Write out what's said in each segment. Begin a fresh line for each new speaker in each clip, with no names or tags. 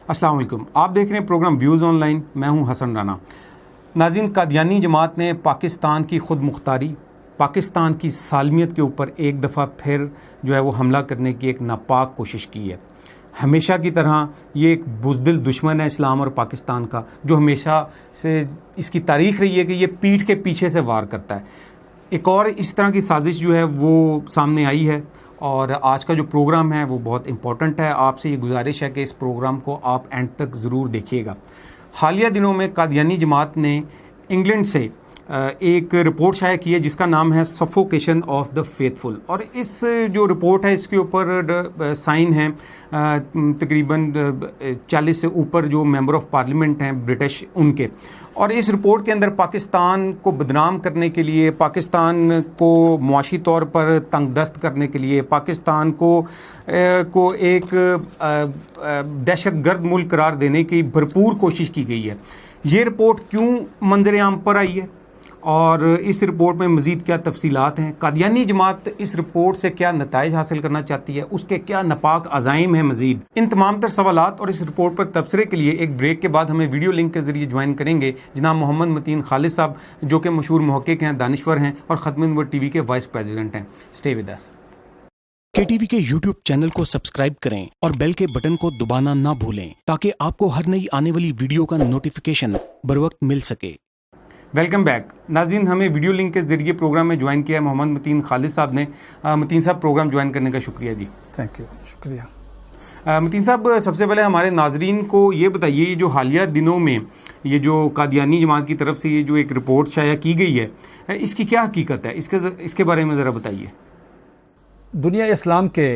السلام علیکم، آپ دیکھ رہے ہیں پروگرام ویوز آن لائن. میں ہوں حسن رانا. ناظرین، قادیانی جماعت نے پاکستان کی خود مختاری، پاکستان کی سالمیت کے اوپر ایک دفعہ پھر جو ہے وہ حملہ کرنے کی ایک ناپاک کوشش کی ہے. ہمیشہ کی طرح یہ ایک بزدل دشمن ہے اسلام اور پاکستان کا، جو ہمیشہ سے اس کی تاریخ رہی ہے کہ یہ پیٹھ کے پیچھے سے وار کرتا ہے. ایک اور اس طرح کی سازش جو ہے وہ سامنے آئی ہے، اور آج کا جو پروگرام ہے وہ بہت امپورٹنٹ ہے. آپ سے یہ گزارش ہے کہ اس پروگرام کو آپ اینڈ تک ضرور دیکھیے گا. حالیہ دنوں میں قادیانی جماعت نے انگلینڈ سے ایک رپورٹ شائع کی ہے جس کا نام ہے سفوکیشن آف دا فیتھفل، اور اس جو رپورٹ ہے اس کے اوپر سائن ہیں تقریباً 40 سے اوپر جو ممبر آف پارلیمنٹ ہیں برٹش ان کے. اور اس رپورٹ کے اندر پاکستان کو بدنام کرنے کے لیے، پاکستان کو معاشی طور پر تنگ دست کرنے کے لیے، پاکستان کو ایک دہشت گرد ملک قرار دینے کی بھرپور کوشش کی گئی ہے. یہ رپورٹ کیوں منظر عام پر آئی ہے اور اس رپورٹ میں مزید کیا تفصیلات ہیں، قادیانی جماعت اس رپورٹ سے کیا نتائج حاصل کرنا چاہتی ہے، اس کے کیا ناپاک عزائم ہیں، مزید ان تمام تر سوالات اور اس رپورٹ پر تبصرے کے لیے ایک بریک کے بعد ہمیں ویڈیو لنک کے ذریعے جوائن کریں گے جناب محمد متین خالد صاحب، جو کہ مشہور محقق ہیں، دانشور ہیں اور ختم نبوت ٹی وی کے وائس پریزیڈنٹ ہیں. Stay with us.
KTV کے YouTube چینل کو سبسکرائب کریں اور بیل کے بٹن کو دبانا نہ بھولیں تاکہ آپ کو ہر نئی آنے والی ویڈیو کا نوٹیفیکیشن بروقت مل سکے.
Welcome back. ناظرین، ہمیں ویڈیو لنک کے ذریعے پروگرام میں جوائن کیا ہے محمد متین خالد صاحب نے. متین صاحب، پروگرام جوائن کرنے کا شکریہ جی.
تھینک یو، شکریہ.
متین صاحب، سب سے پہلے ہمارے ناظرین کو یہ بتائیے، یہ جو حالیہ دنوں میں یہ جو قادیانی جماعت کی طرف سے یہ جو ایک رپورٹ شائع کی گئی ہے، اس کی کیا حقیقت ہے، اس کے بارے میں ذرا بتائیے.
دنیا اسلام کے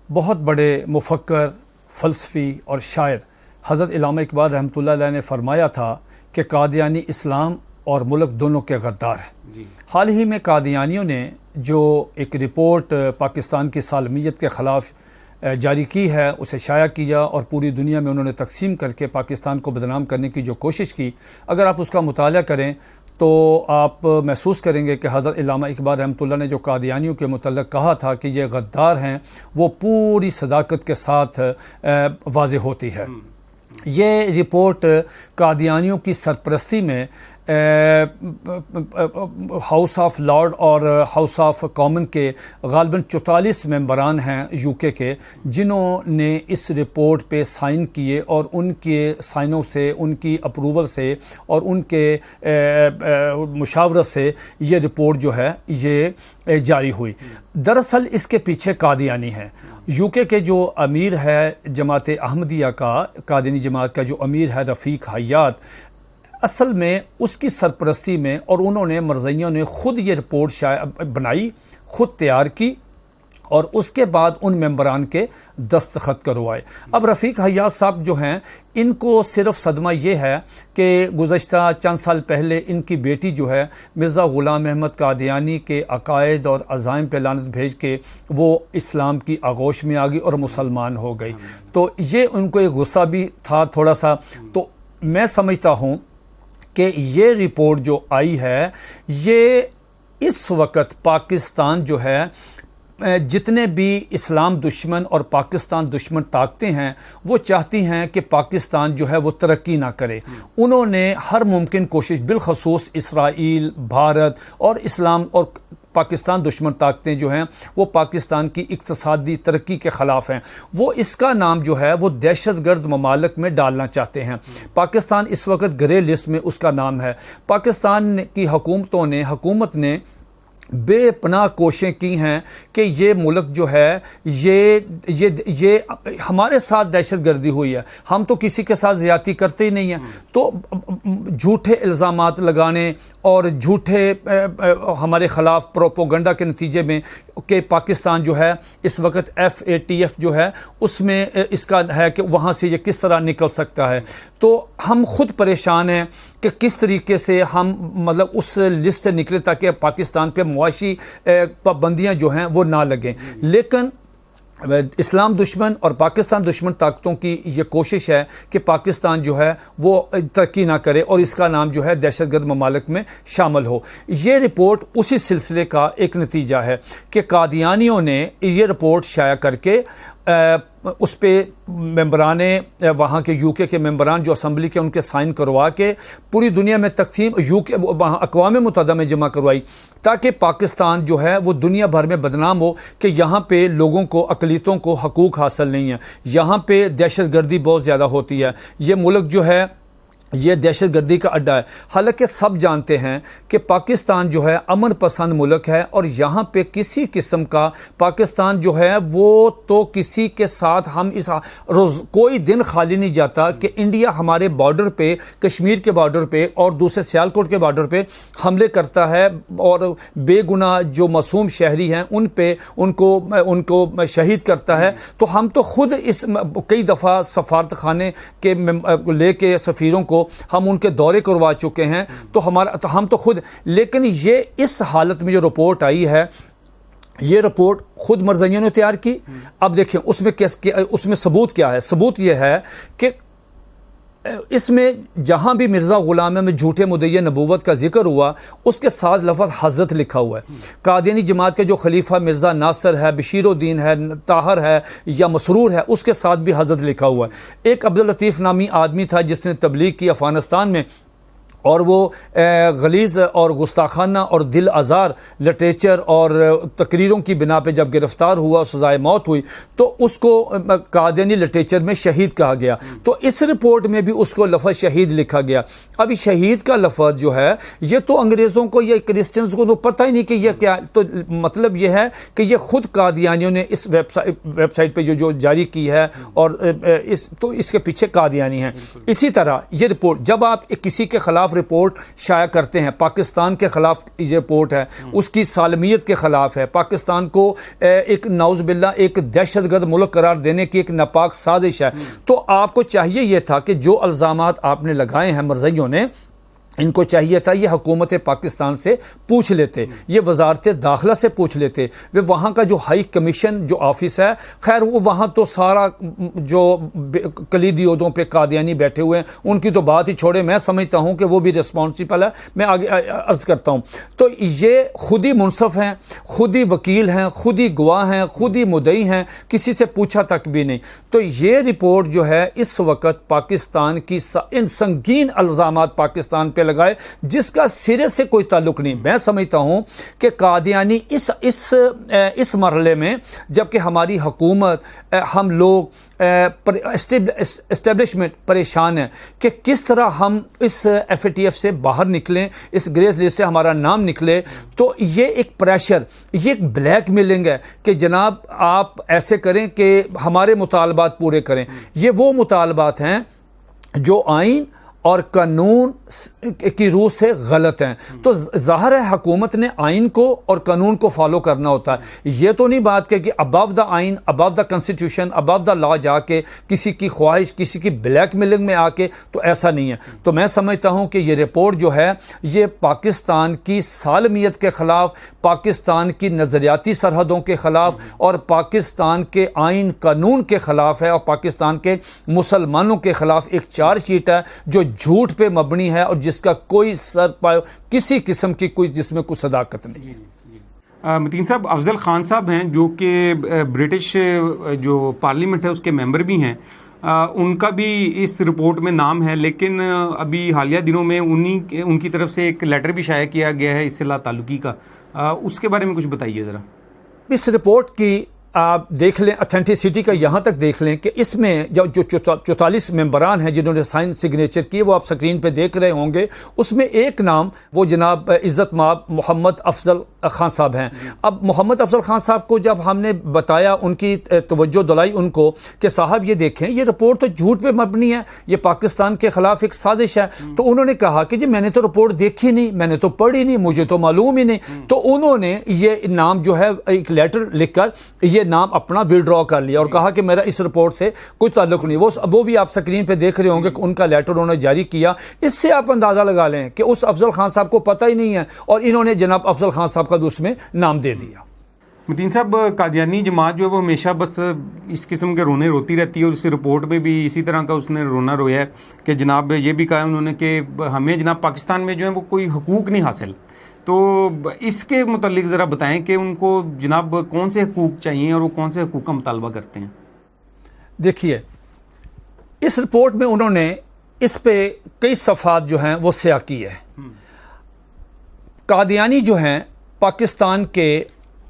بہت بڑے مفکر، فلسفی اور شاعر حضرت علامہ اقبال رحمۃ اللہ علیہ نے فرمایا تھا کہ قادیانی اسلام اور ملک دونوں کے غدار ہیں.
جی.
حال ہی میں قادیانیوں نے جو ایک رپورٹ پاکستان کی سالمیت کے خلاف جاری کی ہے، اسے شائع کیا اور پوری دنیا میں انہوں نے تقسیم کر کے پاکستان کو بدنام کرنے کی جو کوشش کی، اگر آپ اس کا مطالعہ کریں تو آپ محسوس کریں گے کہ حضرت علامہ اقبال رحمۃ اللہ نے جو قادیانیوں کے متعلق کہا تھا کہ یہ غدار ہیں، وہ پوری صداقت کے ساتھ واضح ہوتی ہے. یہ رپورٹ قادیانیوں کی سرپرستی میں ہاؤس آف لارڈ اور ہاؤس آف کامن کے غالباً 44 ممبران ہیں UK کے، جنہوں نے اس رپورٹ پہ سائن کیے، اور ان کے سائنوں سے، ان کی اپروول سے اور ان کے مشاورت سے یہ رپورٹ جو ہے یہ جاری ہوئی. دراصل اس کے پیچھے قادیانی ہیں. UK کے جو امیر ہے جماعت احمدیہ کا، قادیانی جماعت کا جو امیر ہے رفیق حیات، اصل میں اس کی سرپرستی میں، اور انہوں نے مرزائیوں نے خود یہ رپورٹ بنائی، خود تیار کی اور اس کے بعد ان ممبران کے دستخط کروائے. اب رفیق حیات صاحب جو ہیں، ان کو صرف صدمہ یہ ہے کہ گزشتہ چند سال پہلے ان کی بیٹی جو ہے مرزا غلام احمد قادیانی کے عقائد اور عزائم پہ لعنت بھیج کے وہ اسلام کی آغوش میں آ گئی اور مسلمان ہو گئی. تو یہ ان کو ایک غصہ بھی تھا تھوڑا سا. تو میں سمجھتا ہوں کہ یہ رپورٹ جو آئی ہے، یہ اس وقت پاکستان جو ہے، جتنے بھی اسلام دشمن اور پاکستان دشمن طاقتیں ہیں، وہ چاہتی ہیں کہ پاکستان جو ہے وہ ترقی نہ کرے. انہوں نے ہر ممکن کوشش، بالخصوص اسرائیل، بھارت اور اسلام اور پاکستان دشمن طاقتیں جو ہیں وہ پاکستان کی اقتصادی ترقی کے خلاف ہیں. وہ اس کا نام جو ہے وہ دہشت گرد ممالک میں ڈالنا چاہتے ہیں. پاکستان اس وقت گرے لسٹ میں اس کا نام ہے. پاکستان کی حکومت نے بے پناہ کوششیں کی ہیں کہ یہ ملک جو ہے یہ ہمارے ساتھ دہشت گردی ہوئی ہے. ہم تو کسی کے ساتھ زیادتی کرتے ہی نہیں ہیں. تو جھوٹے الزامات لگانے اور جھوٹے ہمارے خلاف پروپوگنڈا کے نتیجے میں کہ پاکستان جو ہے اس وقت FATF جو ہے اس میں اس کا ہے کہ وہاں سے یہ کس طرح نکل سکتا ہے. تو ہم خود پریشان ہیں کہ کس طریقے سے ہم مطلب اس لسٹ سے نکلے تاکہ پاکستان پہ معاشی پابندیاں جو ہیں وہ نہ لگیں. لیکن اسلام دشمن اور پاکستان دشمن طاقتوں کی یہ کوشش ہے کہ پاکستان جو ہے وہ ترقی نہ کرے اور اس کا نام جو ہے دہشت گرد ممالک میں شامل ہو. یہ رپورٹ اسی سلسلے کا ایک نتیجہ ہے کہ قادیانیوں نے یہ رپورٹ شائع کر کے اس پہ ممبران وہاں کے یو کے ممبران جو اسمبلی کے ان کے سائن کروا کے پوری دنیا میں تقسیم یو کے وہاں اقوام متحدہ میں جمع کروائی تاکہ پاکستان جو ہے وہ دنیا بھر میں بدنام ہو کہ یہاں پہ لوگوں کو اقلیتوں کو حقوق حاصل نہیں ہیں، یہاں پہ دہشت گردی بہت زیادہ ہوتی ہے، یہ ملک جو ہے یہ دہشت گردی کا اڈا ہے۔ حالانکہ سب جانتے ہیں کہ پاکستان جو ہے امن پسند ملک ہے، اور یہاں پہ کسی قسم کا پاکستان جو ہے وہ تو کسی کے ساتھ ہم اس روز کوئی دن خالی نہیں جاتا کہ انڈیا ہمارے بارڈر پہ، کشمیر کے بارڈر پہ اور دوسرے سیالکوٹ کے بارڈر پہ حملے کرتا ہے اور بے گناہ جو معصوم شہری ہیں ان پہ ان کو شہید کرتا ہے۔ تو ہم تو خود اس کئی دفعہ سفارت خانے کے لے کے سفیروں کو ہم ان کے دورے کروا چکے ہیں، تو ہم تو خود، لیکن یہ اس حالت میں جو رپورٹ آئی ہے، یہ رپورٹ خود مرزائیوں نے تیار کی۔ اب دیکھیں اس میں ثبوت کیا ہے؟ ثبوت یہ ہے کہ اس میں جہاں بھی مرزا غلام میں جھوٹے مدعی نبوت کا ذکر ہوا اس کے ساتھ لفظ حضرت لکھا ہوا ہے۔ قادیانی جماعت کے جو خلیفہ مرزا ناصر ہے، بشیر الدین ہے، طاہر ہے یا مسرور ہے، اس کے ساتھ بھی حضرت لکھا ہوا ہے۔ ایک عبداللطیف نامی آدمی تھا جس نے تبلیغ کی افغانستان میں، اور وہ غلیظ اور گستاخانہ اور دل آزار لٹریچر اور تقریروں کی بنا پہ جب گرفتار ہوا، سزائے موت ہوئی، تو اس کو قادیانی لٹریچر میں شہید کہا گیا۔ تو اس رپورٹ میں بھی اس کو لفظ شہید لکھا گیا۔ ابھی شہید کا لفظ جو ہے یہ تو انگریزوں کو یا کرسچنز کو تو پتہ ہی نہیں کہ یہ کیا، تو مطلب یہ ہے کہ یہ خود قادیانیوں نے اس ویب سائٹ پہ جو جاری کی ہے، اور تو اس کے پیچھے قادیانی ہیں۔ اسی طرح یہ رپورٹ جب آپ کسی کے خلاف رپورٹ شائع کرتے ہیں، پاکستان کے خلاف یہ رپورٹ ہے، اس کی سالمیت کے خلاف ہے، پاکستان کو ایک نعوذ باللہ ایک دہشت گرد ملک قرار دینے کی ایک ناپاک سازش ہے، تو آپ کو چاہیے یہ تھا کہ جو الزامات آپ نے لگائے ہیں مرزائیوں نے، ان کو چاہیے تھا یہ حکومت پاکستان سے پوچھ لیتے، یہ وزارت داخلہ سے پوچھ لیتے، وہ وہاں کا جو ہائی کمیشن جو آفس ہے، خیر وہ وہاں تو سارا جو کلیدی عہدوں پہ قادیانی بیٹھے ہوئے ہیں، ان کی تو بات ہی چھوڑے، میں سمجھتا ہوں کہ وہ بھی ریسپانسبل ہے۔ میں آگے عرض کرتا ہوں، تو یہ خود ہی منصف ہیں، خود ہی وکیل ہیں، خود ہی گواہ ہیں، خود ہی مدعی ہیں، کسی سے پوچھا تک بھی نہیں۔ تو یہ رپورٹ جو ہے اس وقت پاکستان کی ان سنگین الزامات پاکستان پہ لگائے جس کا سرے سے کوئی تعلق نہیں۔ میں سمجھتا ہوں کہ قادیانی اس مرحلے میں جبکہ ہماری حکومت، ہم لوگ اسٹیبلشمنٹ پریشان ہے کہ کس طرح ہم اس ایف اے ٹی ایف سے باہر نکلیں، اس گریز لسٹ سے ہمارا نام نکلے، تو یہ ایک پریشر، یہ ایک بلیک میلنگ ہے کہ جناب آپ ایسے کریں کہ ہمارے مطالبات پورے کریں۔ یہ وہ مطالبات ہیں جو آئین اور قانون کی روح سے غلط ہیں، تو ظاہر ہے حکومت نے آئین کو اور قانون کو فالو کرنا ہوتا ہے۔ یہ تو نہیں بات کہ ابو دا آئین، ابو دا کنسٹیٹیوشن، ابو دا لا جا کے کسی کی خواہش، کسی کی بلیک میلنگ میں آ کے، تو ایسا نہیں ہے۔ تو میں سمجھتا ہوں کہ یہ رپورٹ جو ہے یہ پاکستان کی سالمیت کے خلاف، پاکستان کی نظریاتی سرحدوں کے خلاف اور پاکستان کے آئین قانون کے خلاف ہے، اور پاکستان کے مسلمانوں کے خلاف ایک چارج شیٹ ہے جو جھوٹ پہ مبنی ہے اور جس کا کوئی سر پایہ کسی قسم کی کوئی جس میں کوئی صداقت نہیں ہے۔
متین صاحب، افضل خان صاحب ہیں جو کہ برٹش جو پارلیمنٹ ہے اس کے ممبر بھی ہیں، ان کا بھی اس رپورٹ میں نام ہے، لیکن ابھی حالیہ دنوں میں ان کی طرف سے ایک لیٹر بھی شائع کیا گیا ہے اصلاح تعلقی کا، اس کے بارے میں کچھ بتائیے ذرا۔
اس رپورٹ کی آپ دیکھ لیں، اتھینٹسٹی کا یہاں تک دیکھ لیں کہ اس میں جو 44 ممبران ہیں جنہوں نے سائن سگنیچر کیے، وہ آپ سکرین پہ دیکھ رہے ہوں گے، اس میں ایک نام وہ جناب عزت مآب محمد افضل خان صاحب ہیں۔ اب محمد افضل خان صاحب کو جب ہم نے بتایا، ان کی توجہ دلائی ان کو کہ صاحب یہ دیکھیں یہ رپورٹ تو جھوٹ پہ مبنی ہے، یہ پاکستان کے خلاف ایک سازش ہے، تو انہوں نے کہا کہ جی میں نے تو رپورٹ دیکھی نہیں، میں نے تو پڑھی نہیں، مجھے تو معلوم ہی نہیں۔ تو انہوں نے یہ نام جو ہے ایک لیٹر لکھ کر یہ نام اپنا وڈرا کر لیا اور کہا کہ میرا اس رپورٹ سے کوئی تعلق نہیں۔ وہ بھی آپ سکرین پہ دیکھ رہے ہوں گے کہ ان کا لیٹر انہوں نے جاری کیا۔ اس سے آپ اندازہ لگا لیں کہ اس افضل خان صاحب کو پتہ ہی نہیں ہے، اور انہوں نے جناب افضل خان صاحب کا بھی اس میں نام دے دیا۔
متین صاحب، قادیانی جماعت جو ہے وہ ہمیشہ بس اس قسم کے رونے روتی رہتی ہے، اور اس رپورٹ میں بھی اسی طرح کا اس نے رونا رویا ہے کہ جناب یہ بھی کہا انہوں نے کہ ہمیں جناب پاکستان میں جو ہے وہ کوئی حقوق نہیں حاصل۔ تو اس کے متعلق ذرا بتائیں کہ ان کو جناب کون سے حقوق چاہیے اور وہ کون سے حقوق کا مطالبہ کرتے ہیں؟
دیکھیے اس رپورٹ میں انہوں نے اس پہ کئی صفحات جو ہیں وہ سیاہ کی ہے. قادیانی جو ہیں پاکستان کے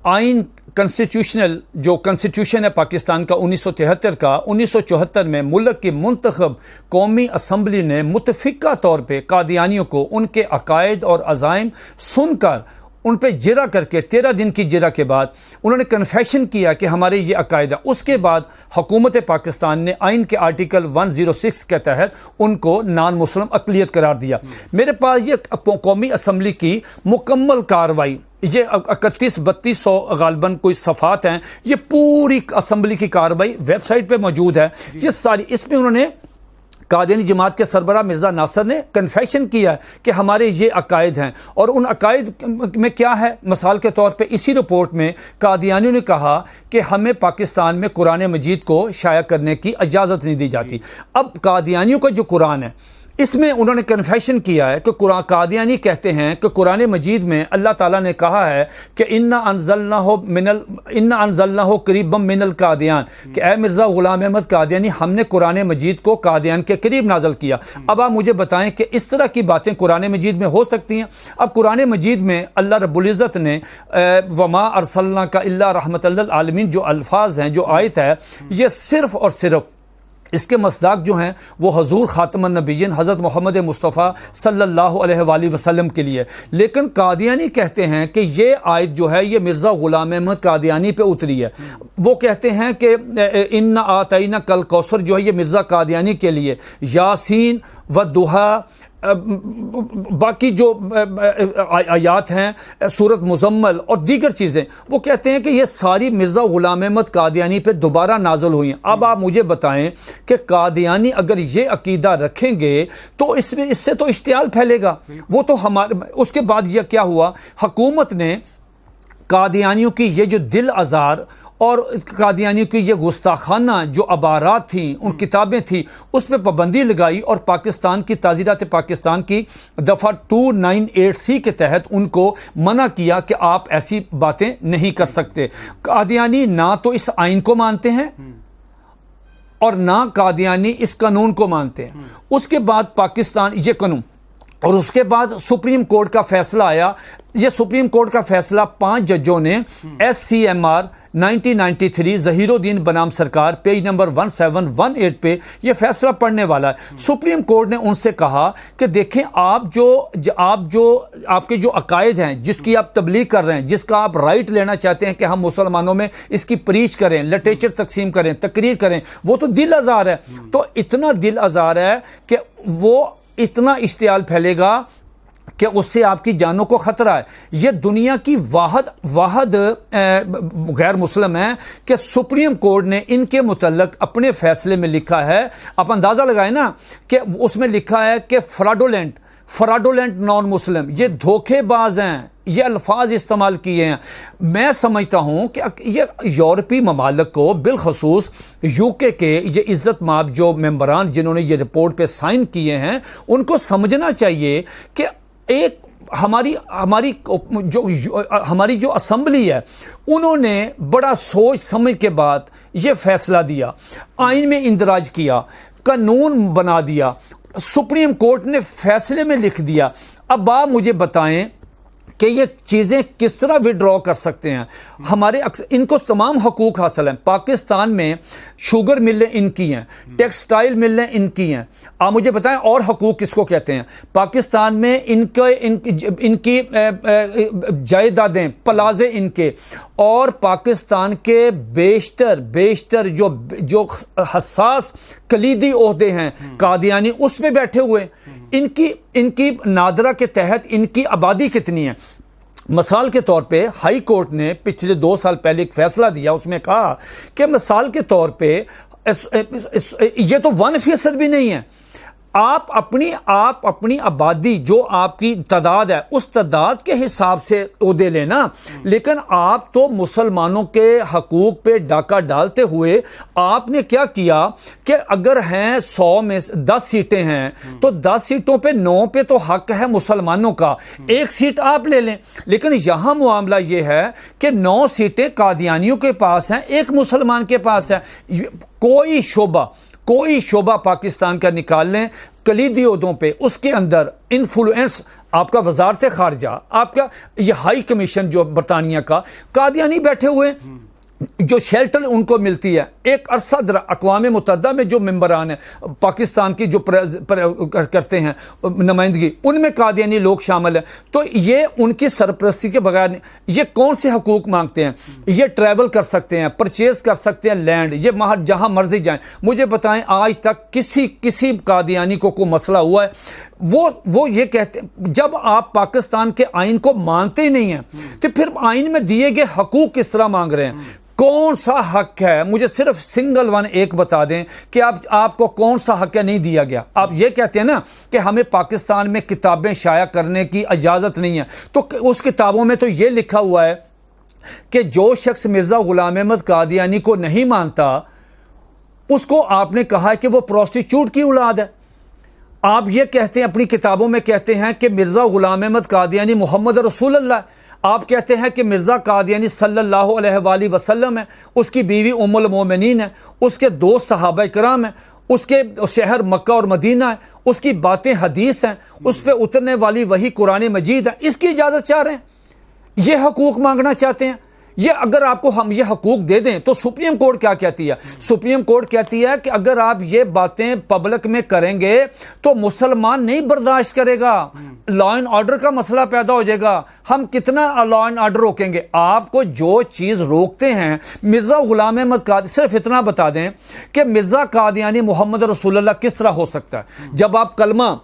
آئین کنسٹیٹیوشنل جو کنسٹیٹیوشن ہے پاکستان کا 1973 کا 1974 میں ملک کی منتخب قومی اسمبلی نے متفقہ طور پہ قادیانیوں کو ان کے عقائد اور عزائم سن کر ان پہ جرا کر کے 13 دن کی جرا کے بعد انہوں نے کنفیشن کیا کہ ہمارے یہ عقائد ہے. اس کے بعد حکومت پاکستان نے آئین کے آرٹیکل 106 کے تحت ان کو نان مسلم اقلیت قرار دیا. میرے پاس یہ قومی اسمبلی کی مکمل کاروائی یہ 31-32 غالباً کوئی صفحات ہیں, یہ پوری اسمبلی کی کاروائی ویب سائٹ پہ موجود ہے. یہ ساری اس میں انہوں نے قادیانی جماعت کے سربراہ مرزا ناصر نے کنفیشن کیا ہے کہ ہمارے یہ عقائد ہیں, اور ان عقائد میں کیا ہے. مثال کے طور پہ اسی رپورٹ میں قادیانیوں نے کہا کہ ہمیں پاکستان میں قرآن مجید کو شائع کرنے کی اجازت نہیں دی جاتی. اب قادیانیوں کا جو قرآن ہے اس میں انہوں نے کنفیشن کیا ہے کہ قادیانی کہتے ہیں کہ قرآن مجید میں اللہ تعالیٰ نے کہا ہے کہ اِنَّا أَنزَلْنَاهُ قَرِيبًا مِنَ الْقَادِیان, کہ اے مرزا غلام احمد قادیانی ہم نے قرآن مجید کو قادیان کے قریب نازل کیا. اب آپ مجھے بتائیں کہ اس طرح کی باتیں قرآن مجید میں ہو سکتی ہیں؟ اب قرآن مجید میں اللہ رب العزت نے وَمَا أَرْسَلْنَاكَ إِلَّا رَحْمَةً لِلْعَالَمِينَ جو الفاظ ہیں جو آیت ہے یہ صرف اور صرف اس کے مصداق جو ہیں وہ حضور خاتم النبیین حضرت محمد مصطفیٰ صلی اللہ علیہ وآلہ وسلم کے لیے. لیکن قادیانی کہتے ہیں کہ یہ آیت جو ہے یہ مرزا غلام احمد قادیانی پہ اتری ہے. وہ کہتے ہیں کہ اِنَّا أَعْطَيْنَاكَ الْكَوْثَر جو ہے یہ مرزا قادیانی کے لیے, یاسین و دوحا باقی جو آیات ہیں سورت مزمل اور دیگر چیزیں, وہ کہتے ہیں کہ یہ ساری مرزا غلام احمد قادیانی پہ دوبارہ نازل ہوئی ہیں. اب آپ مجھے بتائیں کہ قادیانی اگر یہ عقیدہ رکھیں گے تو اس سے تو اشتعال پھیلے گا. وہ تو اس کے بعد یہ کیا ہوا, حکومت نے قادیانیوں کی یہ جو دل آزار اور قادیانیوں کی یہ گستاخانہ جو عبارات تھیں ان کتابیں تھیں اس پہ پابندی لگائی, اور پاکستان کی تعزیرات پاکستان کی دفعہ 298C کے تحت ان کو منع کیا کہ آپ ایسی باتیں نہیں کر سکتے. قادیانی نہ تو اس آئین کو مانتے ہیں اور نہ قادیانی اس قانون کو مانتے ہیں. اس کے بعد پاکستان یہ قانون, اور اس کے بعد سپریم کورٹ کا فیصلہ آیا. یہ سپریم کورٹ کا فیصلہ 5 ججوں نے SCMR 1993 ظہیر الدین بنام سرکار پیج نمبر 1718 پہ یہ فیصلہ پڑھنے والا ہے. سپریم کورٹ نے ان سے کہا کہ دیکھیں آپ کے جو عقائد ہیں جس کی آپ تبلیغ کر رہے ہیں, جس کا آپ رائٹ لینا چاہتے ہیں کہ ہم مسلمانوں میں اس کی پریچ کریں, لٹریچر تقسیم کریں, تقریر کریں, وہ تو دل آزار ہے. تو اتنا دل آزار ہے کہ وہ اتنا اشتعال پھیلے گا کہ اس سے آپ کی جانوں کو خطرہ ہے. یہ دنیا کی واحد غیر مسلم ہے کہ سپریم کورٹ نے ان کے متعلق اپنے فیصلے میں لکھا ہے, آپ اندازہ لگائیں نا, کہ اس میں لکھا ہے کہ فراڈولنٹ نان مسلم, یہ دھوکے باز ہیں, یہ الفاظ استعمال کیے ہیں. میں سمجھتا ہوں کہ یہ یورپی ممالک کو بالخصوص UK کے یہ عزت مآب جو ممبران جنہوں نے یہ رپورٹ پہ سائن کیے ہیں ان کو سمجھنا چاہیے کہ ایک ہماری جو اسمبلی ہے انہوں نے بڑا سوچ سمجھ کے بعد یہ فیصلہ دیا, آئین میں اندراج کیا, قانون بنا دیا, سپریم کورٹ نے فیصلے میں لکھ دیا. اب آپ مجھے بتائیں کہ یہ چیزیں کس طرح وڈرا کر سکتے ہیں. ان کو تمام حقوق حاصل ہیں. پاکستان میں شوگر ملیں ان کی ہیں, ٹیکسٹائل ملیں ان کی ہیں. آپ مجھے بتائیں اور حقوق کس کو کہتے ہیں. پاکستان میں ان کی جائیدادیں, پلازے ان کے, اور پاکستان کے بیشتر جو حساس کلیدی عہدے ہیں قادیانی اس میں بیٹھے ہوئے. ان کی نادرہ کے تحت ان کی آبادی کتنی ہے. مثال کے طور پہ ہائی کورٹ نے پچھلے 2 سال پہلے ایک فیصلہ دیا, اس میں کہا کہ مثال کے طور پہ یہ تو 1% بھی نہیں ہے. آپ اپنی آبادی جو آپ کی تعداد ہے اس تعداد کے حساب سے عہدے لینا، لیکن آپ تو مسلمانوں کے حقوق پہ ڈاکہ ڈالتے ہوئے آپ نے کیا کیا کہ اگر ہیں 100 میں 10 سیٹیں ہیں تو 10 سیٹوں پہ 9 پہ تو حق ہے مسلمانوں کا، 1 سیٹ آپ لے لیں. لیکن یہاں معاملہ یہ ہے کہ 9 سیٹیں قادیانیوں کے پاس ہیں، 1 مسلمان کے پاس ہے. کوئی شعبہ پاکستان کا نکال لیں کلیدی عہدوں پہ، اس کے اندر انفلوئنس آپ کا وزارت خارجہ، آپ کا یہ ہائی کمیشن جو برطانیہ کا، قادیانی بیٹھے ہوئے، جو شیلٹر ان کو ملتی ہے. ایک عرصہ اقوام متحدہ میں جو ممبران ہیں پاکستان کی جو کرتے ہیں نمائندگی، ان میں قادیانی لوگ شامل ہیں. تو یہ ان کی سرپرستی کے بغیر یہ کون سے حقوق مانگتے ہیں؟ یہ ٹریول کر سکتے ہیں، پرچیز کر سکتے ہیں لینڈ، یہ جہاں مرضی جائیں. مجھے بتائیں آج تک کسی قادیانی کو کوئی مسئلہ ہوا ہے؟ وہ یہ کہتے ہیں جب آپ پاکستان کے آئین کو مانتے ہی نہیں ہیں تو پھر آئین میں دیے گئے حقوق کس طرح مانگ رہے ہیں؟ کون سا حق ہے؟ مجھے صرف سنگل ون ایک بتا دیں کہ آپ کو کون سا حق ہے نہیں دیا گیا. آپ یہ کہتے ہیں نا کہ ہمیں پاکستان میں کتابیں شائع کرنے کی اجازت نہیں ہے، تو اس کتابوں میں تو یہ لکھا ہوا ہے کہ جو شخص مرزا غلام احمد قادیانی کو نہیں مانتا اس کو آپ نے کہا ہے کہ وہ پروسٹیچیوٹ کی اولاد ہے. آپ یہ کہتے ہیں اپنی کتابوں میں کہتے ہیں کہ مرزا غلام احمد قادیانی محمد رسول اللہ. آپ کہتے ہیں کہ مرزا قادیانی صلی اللہ علیہ وآلہ وسلم ہے، اس کی بیوی ام المومنین ہے، اس کے 2 صحابہ کرام ہیں، اس کے شہر مکہ اور مدینہ ہے، اس کی باتیں حدیث ہیں، اس پہ اترنے والی وہی قرآن مجید ہے. اس کی اجازت چاہ رہے ہیں، یہ حقوق مانگنا چاہتے ہیں. یہ اگر آپ کو ہم یہ حقوق دے دیں تو سپریم کورٹ کیا کہتی ہے؟ سپریم کورٹ کہتی ہے کہ اگر آپ یہ باتیں پبلک میں کریں گے تو مسلمان نہیں برداشت کرے گا، لا اینڈ آرڈر کا مسئلہ پیدا ہو جائے گا. ہم کتنا لا اینڈ آرڈر روکیں گے؟ آپ کو جو چیز روکتے ہیں مرزا غلام احمد قادیانی، صرف اتنا بتا دیں کہ مرزا قادیانی محمد رسول اللہ کس طرح ہو سکتا ہے؟ جب آپ کلمہ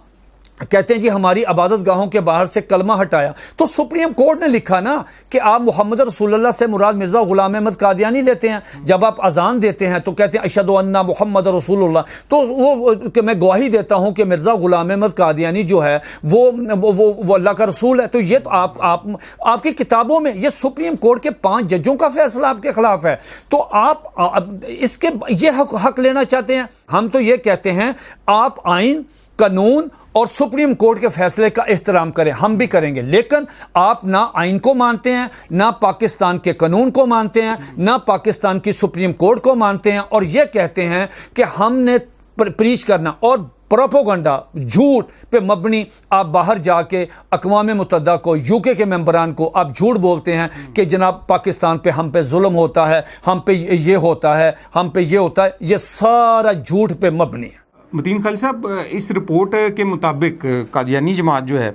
کہتے ہیں جی ہماری عبادت گاہوں کے باہر سے کلمہ ہٹایا تو سپریم کورٹ نے لکھا نا کہ آپ محمد رسول اللہ سے مراد مرزا غلام احمد قادیانی لیتے ہیں. جب آپ اذان دیتے ہیں تو کہتے ہیں اشہد ان محمد رسول اللہ، تو وہ کہ میں گواہی دیتا ہوں کہ مرزا غلام احمد قادیانی جو ہے وہ اللہ کا رسول ہے. تو یہ تو آپ کی کتابوں میں یہ سپریم کورٹ کے 5 ججوں کا فیصلہ آپ کے خلاف ہے، تو آپ اس کے یہ حق لینا چاہتے ہیں. ہم تو یہ کہتے ہیں آپ آئین، قانون اور سپریم کورٹ کے فیصلے کا احترام کریں، ہم بھی کریں گے، لیکن آپ نہ آئین کو مانتے ہیں، نہ پاکستان کے قانون کو مانتے ہیں، نہ پاکستان کی سپریم کورٹ کو مانتے ہیں، اور یہ کہتے ہیں کہ ہم نے پریچ کرنا اور پروپیگنڈا جھوٹ پہ مبنی. آپ باہر جا کے اقوام متحدہ کو، یو کے ممبران کو آپ جھوٹ بولتے ہیں کہ جناب پاکستان پہ ہم پہ ظلم ہوتا ہے، ہم پہ یہ ہوتا ہے، ہم پہ یہ ہوتا ہے. یہ سارا جھوٹ پہ مبنی ہے.
متین خالد صاحب، اس رپورٹ کے مطابق قادیانی جماعت جو ہے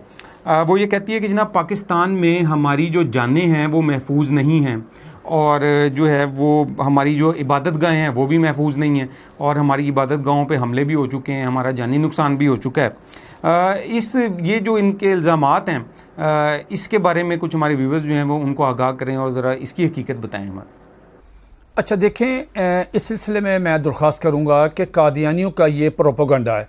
وہ یہ کہتی ہے کہ جناب پاکستان میں ہماری جو جانیں ہیں وہ محفوظ نہیں ہیں، اور جو ہے وہ ہماری جو عبادت گاہیں ہیں وہ بھی محفوظ نہیں ہیں، اور ہماری عبادت گاہوں پہ حملے بھی ہو چکے ہیں، ہمارا جانی نقصان بھی ہو چکا ہے. یہ جو ان کے الزامات ہیں اس کے بارے میں کچھ ہمارے ویورز جو ہیں وہ ان کو آگاہ کریں اور ذرا اس کی حقیقت بتائیں ہمیں.
اچھا دیکھیں، اس سلسلے میں درخواست کروں گا کہ قادیانیوں کا یہ پروپیگنڈا ہے.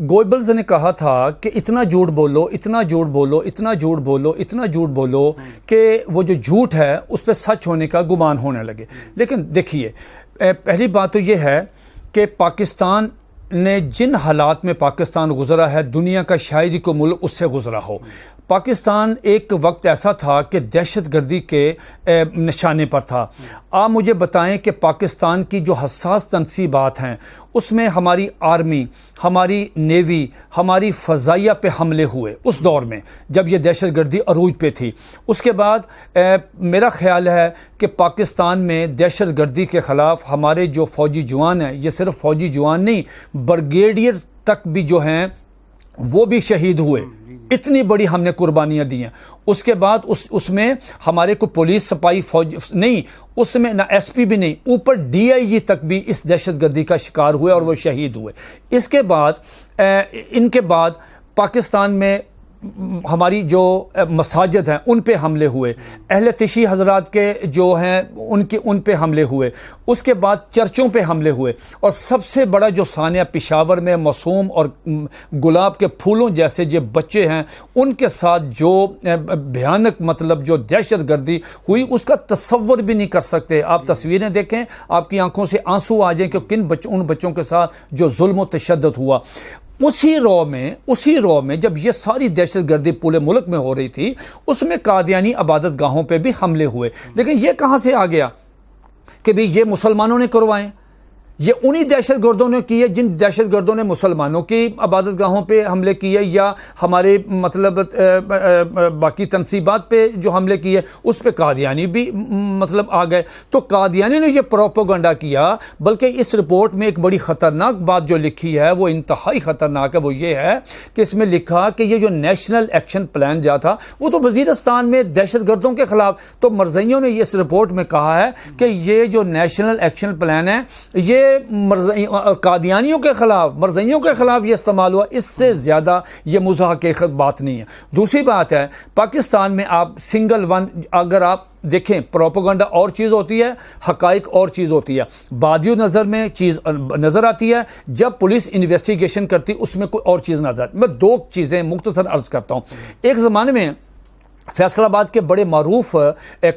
گوئبلز نے کہا تھا کہ اتنا جھوٹ بولو، اتنا جھوٹ بولو، اتنا جھوٹ بولو، اتنا جھوٹ بولو کہ وہ جو جھوٹ ہے اس پہ سچ ہونے کا گمان ہونے لگے. لیکن دیکھیے، پہلی بات تو یہ ہے کہ پاکستان نے جن حالات میں پاکستان گزرا ہے، دنیا کا شاید ہی کوئی ملک اس سے گزرا ہو. پاکستان ایک وقت ایسا تھا کہ دہشت گردی کے نشانے پر تھا. آپ مجھے بتائیں کہ پاکستان کی جو حساس تنصیبات ہیں اس میں ہماری آرمی، ہماری نیوی، ہماری فضائیہ پہ حملے ہوئے اس دور میں جب یہ دہشت گردی عروج پہ تھی. اس کے بعد میرا خیال ہے کہ پاکستان میں دہشت گردی کے خلاف ہمارے جو فوجی جوان ہیں، یہ صرف فوجی جوان نہیں، برگیڈیئر تک بھی جو ہیں وہ بھی شہید ہوئے. اتنی بڑی ہم نے قربانیاں دی ہیں. اس کے بعد اس میں ہمارے کو پولیس سپاہی فوج نہیں، اس میں نہ ایس پی بھی نہیں، اوپر ڈی آئی جی تک بھی اس دہشت گردی کا شکار ہوئے اور وہ شہید ہوئے. اس کے بعد ان کے بعد پاکستان میں ہماری جو مساجد ہیں ان پہ حملے ہوئے، اہل تشیع حضرات کے جو ہیں ان پہ حملے ہوئے، اس کے بعد چرچوں پہ حملے ہوئے، اور سب سے بڑا جو سانحہ پشاور میں معصوم اور گلاب کے پھولوں جیسے جو بچے ہیں ان کے ساتھ جو بھیانک مطلب جو دہشت گردی ہوئی اس کا تصور بھی نہیں کر سکتے. آپ تصویریں دیکھیں آپ کی آنکھوں سے آنسو آ جائیں کہ ان بچوں کے ساتھ جو ظلم و تشدد ہوا. اسی رو میں جب یہ ساری دہشت گردی پورے ملک میں ہو رہی تھی اس میں قادیانی عبادت گاہوں پہ بھی حملے ہوئے. لیکن یہ کہاں سے آ گیا کہ بھی یہ مسلمانوں نے کروائیں؟ یہ انہی دہشت گردوں نے کیے جن دہشت گردوں نے مسلمانوں کی عبادت گاہوں پہ حملے کیے یا ہمارے مطلب باقی تنصیبات پہ جو حملے کیے اس پہ قادیانی بھی مطلب آ گئے. تو قادیانی نے یہ پروپیگنڈا کیا. بلکہ اس رپورٹ میں ایک بڑی خطرناک بات جو لکھی ہے وہ انتہائی خطرناک ہے. وہ یہ ہے کہ اس میں لکھا کہ یہ جو نیشنل ایکشن پلان جا تھا وہ تو وزیرستان میں دہشت گردوں کے خلاف. تو مرزائیوں نے اس رپورٹ میں کہا ہے کہ یہ جو نیشنل ایکشن پلان ہے یہ قادیانیوں کے خلاف مرزائیوں کے خلاف یہ استعمال ہوا. اس سے زیادہ یہ مضحک کی بات نہیں ہے. دوسری بات ہے پاکستان میں آپ سنگل ون اگر آپ دیکھیں پروپیگنڈا اور چیز ہوتی ہے، حقائق اور چیز ہوتی ہے. بادیو نظر میں چیز نظر آتی ہے، جب پولیس انویسٹیگیشن کرتی اس میں کوئی اور چیز نظر آتی. میں دو چیزیں مختصر عرض کرتا ہوں. ایک زمانے میں فیصل آباد کے بڑے معروف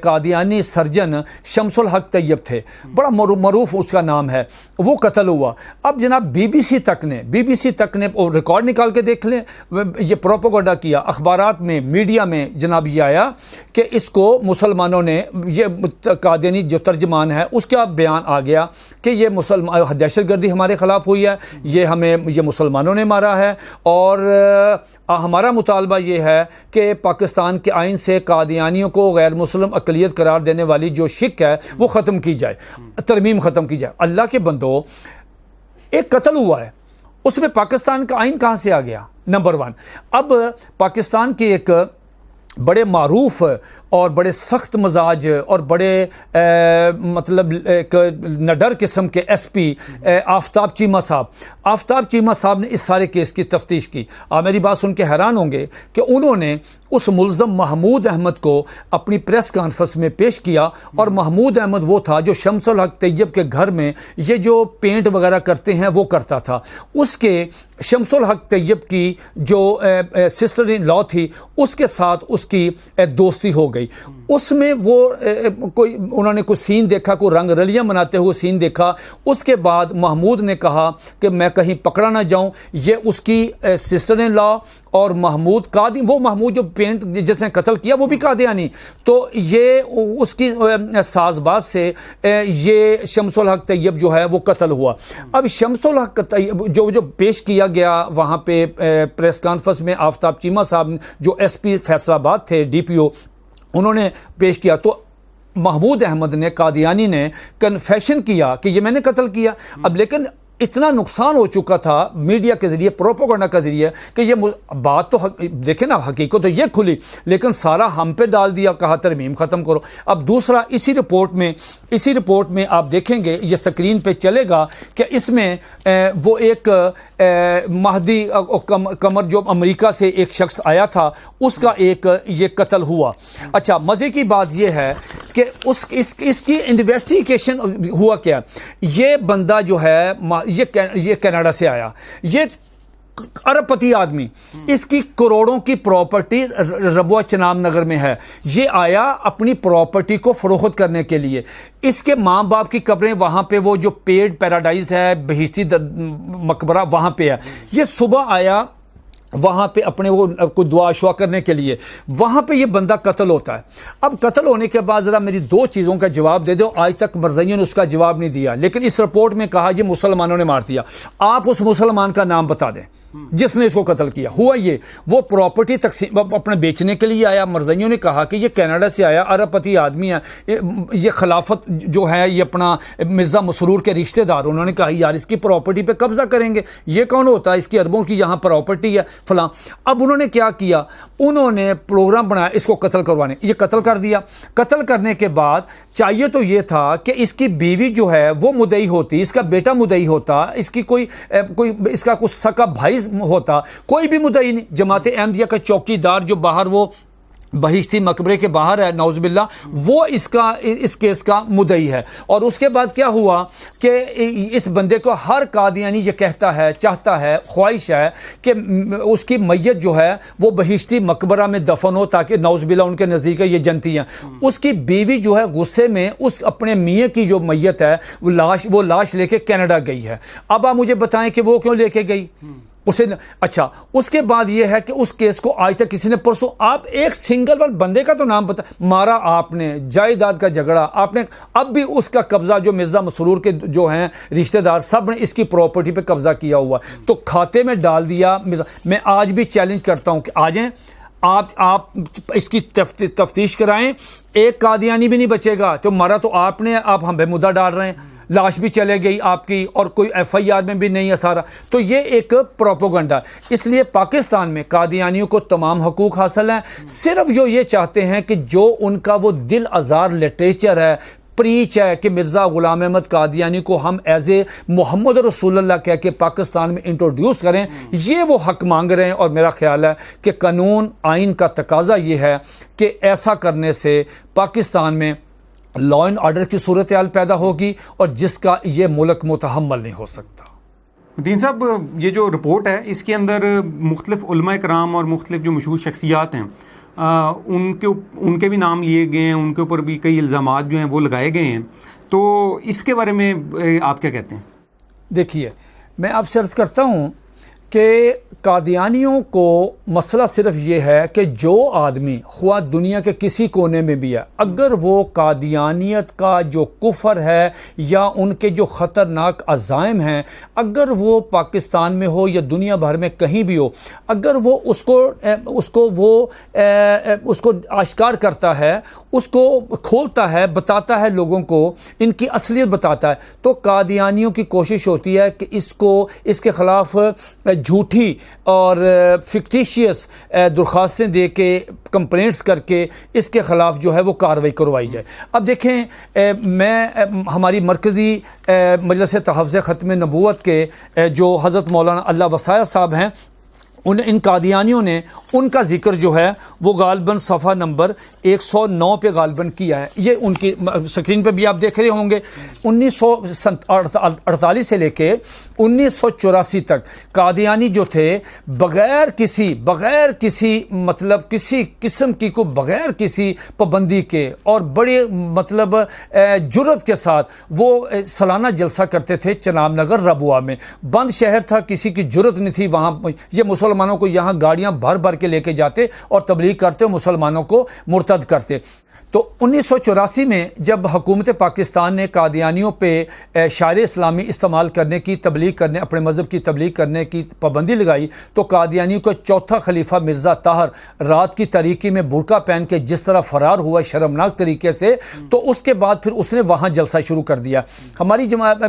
قادیانی سرجن شمس الحق طیب تھے، بڑا معروف اس کا نام ہے، وہ قتل ہوا. اب جناب بی بی سی تک نے ریکارڈ نکال کے دیکھ لیں، یہ پروپیگنڈا کیا اخبارات میں میڈیا میں. جناب یہ آیا کہ اس کو مسلمانوں نے، یہ قادیانی جو ترجمان ہے اس کا بیان آ گیا کہ یہ دہشت گردی ہمارے خلاف ہوئی ہے، یہ مسلمانوں نے مارا ہے، اور ہمارا مطالبہ یہ ہے کہ پاکستان کے آئین سے قادیانیوں کو غیر مسلم اقلیت قرار دینے والی جو شک ہے وہ ختم کی جائے، ترمیم ختم کی جائے. اللہ کے بندو، ایک قتل ہوا ہے اس میں پاکستان کا آئین کہاں سے آ گیا؟ نمبر 1. اب پاکستان کے ایک بڑے معروف اور بڑے سخت مزاج اور بڑے مطلب ایک نڈر قسم کے ایس پی آفتاب چیمہ صاحب نے اس سارے کیس کی تفتیش کی. آپ میری بات سن کے حیران ہوں گے کہ انہوں نے اس ملزم محمود احمد کو اپنی پریس کانفرنس میں پیش کیا، اور محمود احمد وہ تھا جو شمس الحق طیب کے گھر میں یہ جو پینٹ وغیرہ کرتے ہیں وہ کرتا تھا. اس کے شمس الحق طیب کی جو سسٹر ان لا تھی اس کے ساتھ اس کی دوستی ہو گئی. اس میں وہ انہوں نے کوئی سین دیکھا، کوئی رنگ رلیاں مناتے ہوئے سین دیکھا. اس کے بعد محمود نے کہا کہ میں کہیں پکڑا نہ جاؤں. یہ اس کی سسٹر ان لا اور محمود وہ محمود جو پینٹ جس نے قتل کیا وہ بھی قادیانی. تو یہ اس کی ساز باز سے یہ شمس الحق طیب جو ہے وہ قتل ہوا. اب شمس الحق طیب جو پیش کیا گیا وہاں پہ پریس کانفرنس میں، آفتاب چیمہ صاحب جو ایس پی فیصل آباد تھے، ڈی پی او، انہوں نے پیش کیا. تو محمود احمد نے، قادیانی نے کنفیشن کیا کہ یہ میں نے قتل کیا. اب لیکن اتنا نقصان ہو چکا تھا میڈیا کے ذریعے، پروپیگنڈا کے ذریعے، کہ یہ بات تو دیکھیں نا، حقیقت تو یہ کھلی لیکن سارا ہم پہ ڈال دیا، کہا ترمیم ختم کرو. اب دوسرا اسی رپورٹ میں آپ دیکھیں گے، یہ سکرین پہ چلے گا کہ اس میں وہ ایک مہدی قمر جو امریکہ سے ایک شخص آیا تھا اس کا ایک یہ قتل ہوا. اچھا، مزے کی بات یہ ہے کہ اس کی انویسٹیگیشن ہوا کیا. یہ بندہ جو ہے یہ کینیڈا سے آیا، یہ ارب پتی آدمی، اس کی کروڑوں کی پراپرٹی ربوہ چنام نگر میں ہے. یہ آیا اپنی پراپرٹی کو فروخت کرنے کے لیے. اس کے ماں باپ کی قبریں وہاں پہ، وہ جو پیڈ پیراڈائز ہے، بہشتی مقبرہ وہاں پہ ہے. یہ صبح آیا وہاں پہ اپنے وہ کوئی دعا شعا کرنے کے لیے، وہاں پہ یہ بندہ قتل ہوتا ہے. اب قتل ہونے کے بعد ذرا میری دو چیزوں کا جواب دے دو. آج تک مرزائیوں نے اس کا جواب نہیں دیا، لیکن اس رپورٹ میں کہا یہ مسلمانوں نے مار دیا. آپ اس مسلمان کا نام بتا دیں جس نے اس کو قتل کیا. ہوا یہ وہ پراپرٹی تقسیم اپنے بیچنے کے لیے آیا. مرزائیوں نے کہا کہ یہ کینیڈا سے آیا، ارب پتی آدمی ہے، یہ خلافت جو ہے یہ اپنا مرزا مسرور کے رشتہ دار. انہوں نے کہا یار اس کی پراپرٹی پہ قبضہ کریں گے، یہ کون ہوتا ہے، اس کی اربوں کی یہاں پراپرٹی ہے فلاں. اب انہوں نے کیا کیا، انہوں نے پروگرام بنایا اس کو قتل کروانے. یہ قتل کر دیا. قتل کرنے کے بعد چاہیے تو یہ تھا کہ اس کی بیوی جو ہے وہ مدعی ہوتی، اس کا بیٹا مدعی ہوتا، اس کی کوئی اس کا کچھ سکا بھائی کیس ہوتا کوئی بھی مدعی نہیں. جماعت احمدیہ کا چوکیدار جو باہر وہ بہشتی مقبرے کے باہر ہے نعوذ باللہ, وہ اس کیس کا مدعی ہے. اور اس کے بعد کیا ہوا کہ اس بندے کو ہر قادیانی یہ کہتا ہے, چاہتا ہے, خواہش ہے کہ اس کی میت جو ہے وہ بہشتی مقبرہ میں دفن ہو, تاکہ نعوذ باللہ ان کے نزدیک یہ جنتی ہیں. اس کی بیوی جو ہے غصے میں اس اپنے میاں کی جو میت ہے وہ لاش لے کے کینیڈا گئی ہے. اب آپ مجھے بتائیں کہ وہ کیوں لے کے گئی اسے. اچھا, اس کے بعد یہ ہے کہ اس کیس کو آج تک کسی نے پرسوں, آپ ایک سنگل ون بندے کا تو نام بتا, مارا آپ نے, جائیداد کا جھگڑا آپ نے, اب بھی اس کا قبضہ جو مرزا مسرور کے جو ہیں رشتہ دار سب نے اس کی پراپرٹی پہ قبضہ کیا ہوا, تو کھاتے میں ڈال دیا. میں آج بھی چیلنج کرتا ہوں کہ آ جائیں آپ اس کی تفتیش کرائیں, ایک قادیانی بھی نہیں بچے گا. تو مارا تو آپ نے, آپ ہم پہ مدعا ڈال رہے ہیں, لاش بھی چلے گئی آپ کی, اور کوئی ایف آئی آر میں بھی نہیں ہے سارا. تو یہ ایک پروپیگنڈا. اس لیے پاکستان میں قادیانیوں کو تمام حقوق حاصل ہیں, صرف جو یہ چاہتے ہیں کہ جو ان کا وہ دل آزار لٹریچر ہے, پریچ ہے کہ مرزا غلام احمد قادیانی کو ہم ایز اے محمد رسول اللہ کہہ کے پاکستان میں انٹروڈیوس کریں, یہ وہ حق مانگ رہے ہیں. اور میرا خیال ہے کہ قانون آئین کا تقاضا یہ ہے کہ ایسا کرنے سے پاکستان میں لا اینڈ آرڈر کی صورتحال پیدا ہوگی, اور جس کا یہ ملک متحمل نہیں ہو سکتا.
متین صاحب, یہ جو رپورٹ ہے اس کے اندر مختلف علماء کرام اور مختلف جو مشہور شخصیات ہیں ان کے بھی نام لیے گئے ہیں, ان کے اوپر بھی کئی الزامات جو ہیں وہ لگائے گئے ہیں. تو اس کے بارے میں آپ کیا کہتے ہیں؟
دیکھیے, میں آپ سے عرض کرتا ہوں کہ قادیانیوں کو مسئلہ صرف یہ ہے کہ جو آدمی خواہ دنیا کے کسی کونے میں بھی ہے, اگر وہ قادیانیت کا جو کفر ہے یا ان کے جو خطرناک عزائم ہیں, اگر وہ پاکستان میں ہو یا دنیا بھر میں کہیں بھی ہو, اگر وہ اس کو آشکار کرتا ہے, اس کو کھولتا ہے, بتاتا ہے لوگوں کو, ان کی اصلیت بتاتا ہے, تو قادیانیوں کی کوشش ہوتی ہے کہ اس کے خلاف جھوٹی اور فکٹیشیس درخواستیں دے کے, کمپلینٹس کر کے اس کے خلاف جو ہے وہ کارروائی کروائی جائے. اب دیکھیں, میں ہماری مرکزی مجلس تحفظ ختم نبوت کے جو حضرت مولانا اللہ وسایہ صاحب ہیں, ان قادیانیوں نے ان کا ذکر جو ہے وہ غالباً صفحہ نمبر 109 پہ غالباً کیا ہے. یہ ان کی سکرین پہ بھی آپ دیکھ رہے ہوں گے. 1948 سے لے کے 1984 تک قادیانی جو تھے بغیر کسی مطلب کسی قسم کی کو بغیر کسی پابندی کے اور بڑے مطلب جرت کے ساتھ وہ سالانہ جلسہ کرتے تھے چناب نگر ربوہ میں. بند شہر تھا, کسی کی جرت نہیں تھی وہاں. یہ مسلمانوں کو یہاں گاڑیاں بھر بھر کے لے کے جاتے اور تبلیغ کرتے, مسلمانوں کو مرتد کرتے. تو 1984 میں جب حکومت پاکستان نے قادیانیوں پہ شعائر اسلامی استعمال کرنے کی, تبلیغ کرنے, اپنے مذہب کی تبلیغ کرنے کی پابندی لگائی, تو قادیانیوں کا چوتھا خلیفہ مرزا طاہر رات کی تاریکی میں برقع پہن کے جس طرح فرار ہوا شرمناک طریقے سے, تو اس کے بعد پھر اس نے وہاں جلسہ شروع کر دیا. ہماری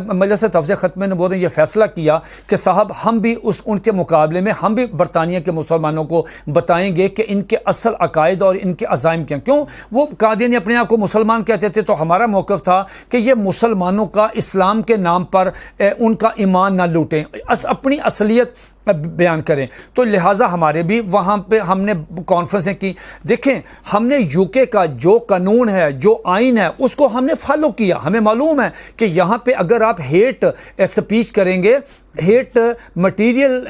مجلس تحفظ ختم نبوت نے یہ فیصلہ کیا کہ صاحب ہم بھی ان کے مقابلے میں ہم بھی برطانیہ کے مسلمانوں کو بتائیں گے کہ ان کے اصل عقائد اور ان کے عزائم کیا. کیوں وہ قادیانی اپنے آپ کو مسلمان کہتے تھے, تو ہمارا موقف تھا کہ یہ مسلمانوں کا اسلام کے نام پر ان کا ایمان نہ لوٹیں, اپنی اصلیت بیان کریں. تو لہٰذا ہمارے بھی وہاں پہ ہم نے کانفرنسیں کی. دیکھیں, ہم نے یو کے کا جو قانون ہے, جو آئین ہے, اس کو ہم نے فالو کیا. ہمیں معلوم ہے کہ یہاں پہ اگر آپ ہیٹ سپیچ کریں گے, ہیٹ مٹیریل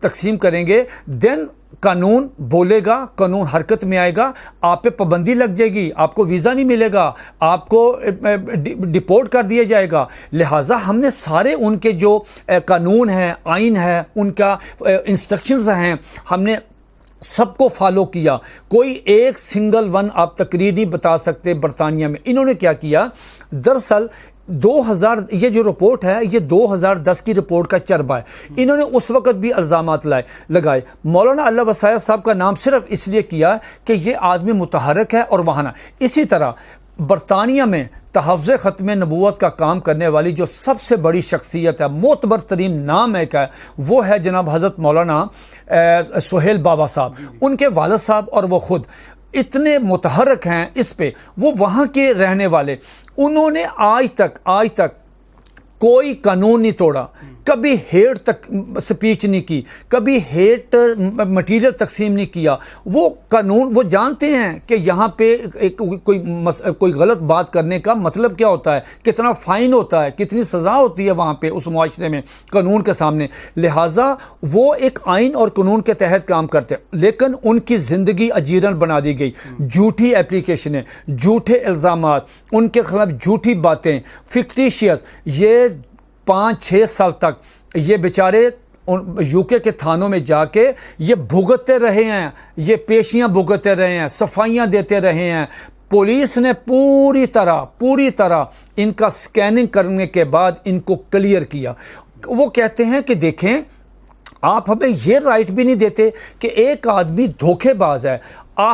تقسیم کریں گے, دین قانون بولے گا, قانون حرکت میں آئے گا, آپ پہ پابندی لگ جائے گی, آپ کو ویزا نہیں ملے گا, آپ کو ڈپورٹ کر دیا جائے گا. لہٰذا ہم نے سارے ان کے جو قانون ہیں, آئین ہے, ان کا انسٹرکشنز ہیں, ہم نے سب کو فالو کیا. کوئی ایک سنگل ون آپ تقریر نہیں بتا سکتے برطانیہ میں. انہوں نے کیا کیا, دراصل 2000 یہ جو رپورٹ ہے یہ 2010 کی رپورٹ کا چربہ ہے. انہوں نے اس وقت بھی الزامات لگائے. مولانا اللہ وسایہ صاحب کا نام صرف اس لیے کیا کہ یہ آدمی متحرک ہے اور وہاں نہ. اسی طرح برطانیہ میں تحفظ ختم نبوت کا کام کرنے والی جو سب سے بڑی شخصیت ہے, معتبر ترین نام ایک ہے, وہ ہے جناب حضرت مولانا سہیل بابا صاحب. ان کے والد صاحب اور وہ خود اتنے متحرک ہیں اس پہ, وہ وہاں کے رہنے والے. انہوں نے آج تک کوئی قانون نہیں توڑا, کبھی ہیٹ تک سپیچ نہیں کی, کبھی ہیٹ مٹیریل تقسیم نہیں کیا. وہ قانون وہ جانتے ہیں کہ یہاں پہ کوئی غلط بات کرنے کا مطلب کیا ہوتا ہے, کتنا فائن ہوتا ہے, کتنی سزا ہوتی ہے وہاں پہ اس معاشرے میں قانون کے سامنے. لہٰذا وہ ایک آئین اور قانون کے تحت کام کرتے ہیں, لیکن ان کی زندگی اجیرن بنا دی گئی. جھوٹی اپلیکیشنیں, جھوٹے الزامات, ان کے خلاف جھوٹی باتیں, فکٹیشیس. یہ 5-6 سال تک یہ بیچارے یو کے تھانوں میں جا کے یہ بھگتتے رہے ہیں, یہ پیشیاں بھگتتے رہے ہیں, صفائیاں دیتے رہے ہیں. پولیس نے پوری طرح ان کا سکیننگ کرنے کے بعد ان کو کلیئر کیا. وہ کہتے ہیں کہ دیکھیں آپ ہمیں یہ رائٹ بھی نہیں دیتے کہ ایک آدمی دھوکے باز ہے,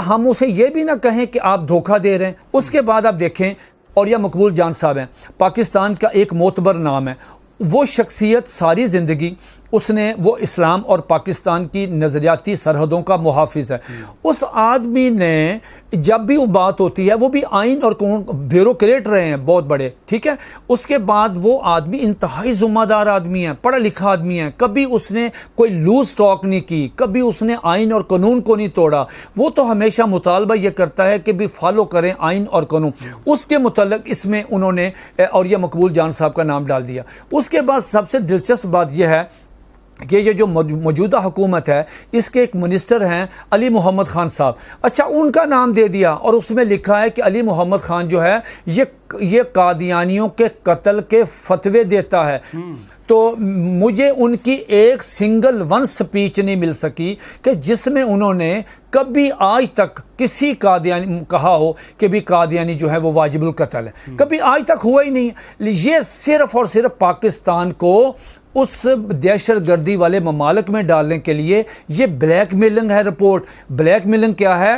ہم اسے یہ بھی نہ کہیں کہ آپ دھوکہ دے رہے ہیں. اس کے بعد آپ دیکھیں, اور یہ مقبول جان صاحب ہیں, پاکستان کا ایک معتبر نام ہے. وہ شخصیت ساری زندگی وہ اسلام اور پاکستان کی نظریاتی سرحدوں کا محافظ ہے. اس آدمی نے جب بھی وہ بات ہوتی ہے, وہ بھی آئین اور قانون بیوروکریٹ رہے ہیں بہت بڑے, ٹھیک ہے. اس کے بعد وہ آدمی انتہائی ذمہ دار آدمی ہے, پڑھا لکھا آدمی ہے. کبھی اس نے کوئی لوز ٹاک نہیں کی, کبھی اس نے آئین اور قانون کو نہیں توڑا. وہ تو ہمیشہ مطالبہ یہ کرتا ہے کہ بھی فالو کریں آئین اور قانون. اس کے متعلق اس میں انہوں نے اور یہ مقبول جان صاحب کا نام ڈال دیا. اس کے بعد سب سے دلچسپ بات یہ ہے کہ یہ جو موجودہ حکومت ہے اس کے ایک منسٹر ہیں علی محمد خان صاحب. اچھا, ان کا نام دے دیا اور اس میں لکھا ہے کہ علی محمد خان جو ہے یہ قادیانیوں کے قتل کے فتوے دیتا ہے. تو مجھے ان کی ایک سنگل ون سپیچ نہیں مل سکی کہ جس میں انہوں نے کبھی آج تک کسی قادیانی کہا ہو کہ بھی قادیانی جو ہے وہ واجب القتل ہے. کبھی آج تک ہوا ہی نہیں. یہ صرف اور صرف پاکستان کو اس دہشت گردی والے ممالک میں ڈالنے کے لیے یہ بلیک میلنگ ہے. رپورٹ بلیک میلنگ کیا ہے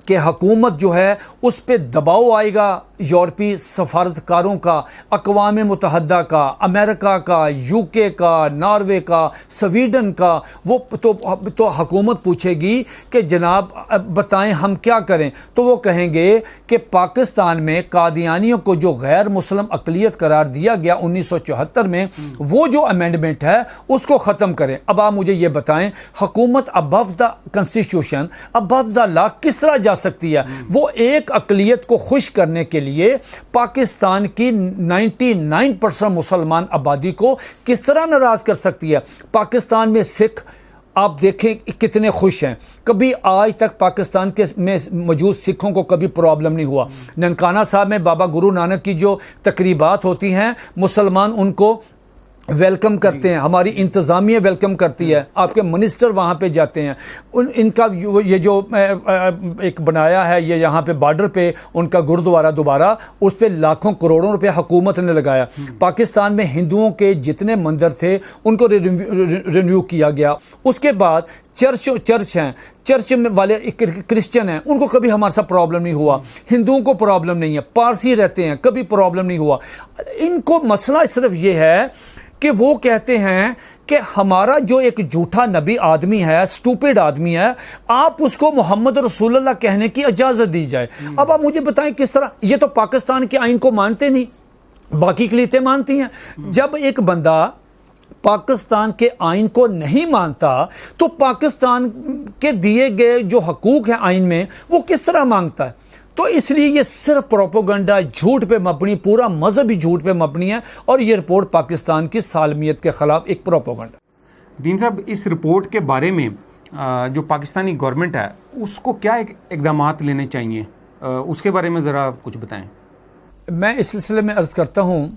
کہ حکومت جو ہے اس پہ دباؤ آئے گا یورپی سفارتکاروں کا, اقوام متحدہ کا, امریکہ کا, یو کے کا, ناروے کا, سویڈن کا. وہ تو حکومت پوچھے گی کہ جناب بتائیں ہم کیا کریں, تو وہ کہیں گے کہ پاکستان میں قادیانیوں کو جو غیر مسلم اقلیت قرار دیا گیا 1974 میں, وہ جو امینڈمنٹ ہے اس کو ختم کریں. اب آپ مجھے یہ بتائیں حکومت ابو دا کنسٹیٹیوشن, ابو دا لا کس طرح جا سکتی ہے؟ وہ ایک اقلیت کو خوش کرنے کے لیے پاکستان کی 99% مسلمان آبادی کو کس طرح ناراض کر سکتی ہے؟ پاکستان میں سکھ آپ دیکھیں کتنے خوش ہیں. کبھی آج تک پاکستان کے میں موجود سکھوں کو کبھی پرابلم نہیں ہوا. ننکانہ صاحب میں بابا گرو نانک کی جو تقریبات ہوتی ہیں, مسلمان ان کو ویلکم کرتے ہیں, ہماری انتظامیہ ویلکم کرتی ہے, آپ کے منسٹر وہاں پہ جاتے ہیں. ان کا یہ جو ایک بنایا ہے یہ یہاں پہ بارڈر پہ ان کا گردوارہ دوبارہ, اس پہ لاکھوں کروڑوں روپے حکومت نے لگایا. پاکستان میں ہندوؤں کے جتنے مندر تھے ان کو رینیو کیا گیا. اس کے بعد چرچ ہیں, چرچ میں والے کرسچن ہیں, ان کو کبھی ہمارے ساتھ پرابلم نہیں ہوا. ہندوؤں کو پرابلم نہیں ہے, پارسی رہتے ہیں, کبھی پرابلم نہیں ہوا. ان کو مسئلہ صرف یہ ہے کہ وہ کہتے ہیں کہ ہمارا جو ایک جھوٹا نبی آدمی ہے, سٹوپڈ آدمی ہے, آپ اس کو محمد رسول اللہ کہنے کی اجازت دی جائے. اب آپ مجھے بتائیں کس طرح؟ یہ تو پاکستان کے آئین کو مانتے نہیں, باقی اقلیتیں مانتی ہیں. جب ایک بندہ پاکستان کے آئین کو نہیں مانتا تو پاکستان کے دیے گئے جو حقوق ہیں آئین میں وہ کس طرح مانگتا ہے؟ تو اس لیے یہ صرف پروپیگنڈا, جھوٹ پہ مبنی, پورا مذہب ہی جھوٹ پہ مبنی ہے, اور یہ رپورٹ پاکستان کی سالمیت کے خلاف ایک پروپیگنڈا.
دین صاحب, اس رپورٹ کے بارے میں جو پاکستانی گورنمنٹ ہے اس کو کیا اقدامات لینے چاہیے, اس کے بارے میں ذرا کچھ بتائیں.
میں اس سلسلے میں عرض کرتا ہوں